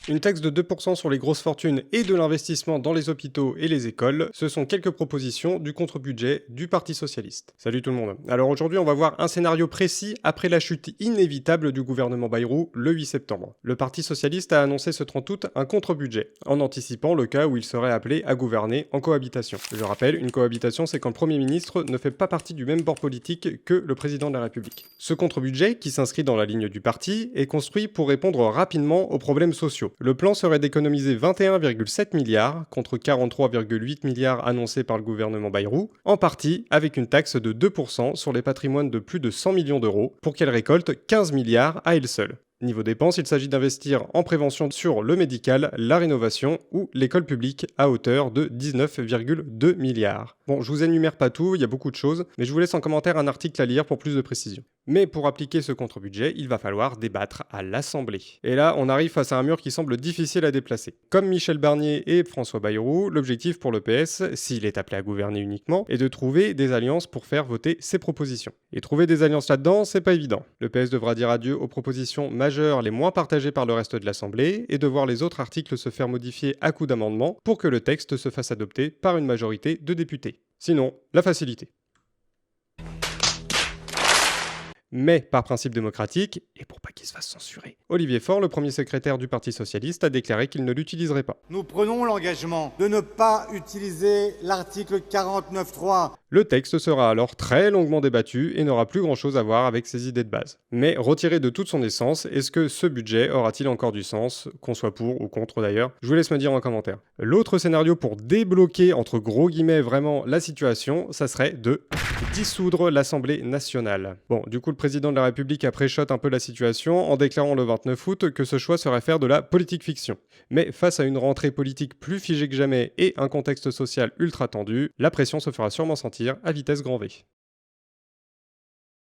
Une taxe de 2% sur les grosses fortunes et de l'investissement dans les hôpitaux et les écoles, ce sont quelques propositions du contre-budget du Parti socialiste. Salut tout le monde. Alors aujourd'hui, on va voir un scénario précis après la chute inévitable du gouvernement Bayrou le 8 septembre. Le Parti socialiste a annoncé ce 30 août un contre-budget, en anticipant le cas où il serait appelé à gouverner en cohabitation. Je rappelle, une cohabitation, c'est quand le Premier ministre ne fait pas partie du même bord politique que le président de la République. Ce contre-budget, qui s'inscrit dans la ligne du parti, est construit pour répondre rapidement aux problèmes sociaux. Le plan serait d'économiser 21,7 milliards contre 43,8 milliards annoncés par le gouvernement Bayrou, en partie avec une taxe de 2% sur les patrimoines de plus de 100 millions d'euros pour qu'elle récolte 15 milliards à elle seule. Niveau dépenses, il s'agit d'investir en prévention sur le médical, la rénovation ou l'école publique à hauteur de 19,2 milliards. Bon, je vous énumère pas tout, il y a beaucoup de choses, mais je vous laisse en commentaire un article à lire pour plus de précision. Mais pour appliquer ce contre-budget, il va falloir débattre à l'Assemblée. Et là, on arrive face à un mur qui semble difficile à déplacer. Comme Michel Barnier et François Bayrou, l'objectif pour le PS, s'il est appelé à gouverner uniquement, est de trouver des alliances pour faire voter ses propositions. Et trouver des alliances là-dedans, c'est pas évident. Le PS devra dire adieu aux propositions majeures les moins partagées par le reste de l'Assemblée et de voir les autres articles se faire modifier à coup d'amendement pour que le texte se fasse adopter par une majorité de députés. Sinon, la facilité. Mais par principe démocratique, et pour pas qu'il se fasse censurer, Olivier Faure, le premier secrétaire du Parti socialiste, a déclaré qu'il ne l'utiliserait pas. Nous prenons l'engagement de ne pas utiliser l'article 49.3. Le texte sera alors très longuement débattu et n'aura plus grand-chose à voir avec ses idées de base. Mais retiré de toute son essence, est-ce que ce budget aura-t-il encore du sens, qu'on soit pour ou contre d'ailleurs? Je vous laisse me dire en commentaire. L'autre scénario pour débloquer, entre gros guillemets, vraiment la situation, ça serait de dissoudre l'Assemblée nationale. Bon, du coup, le président de la République a pré-shot un peu la situation en déclarant le 29 août que ce choix serait faire de la politique fiction. Mais face à une rentrée politique plus figée que jamais et un contexte social ultra tendu, la pression se fera sûrement sentir à vitesse grand V.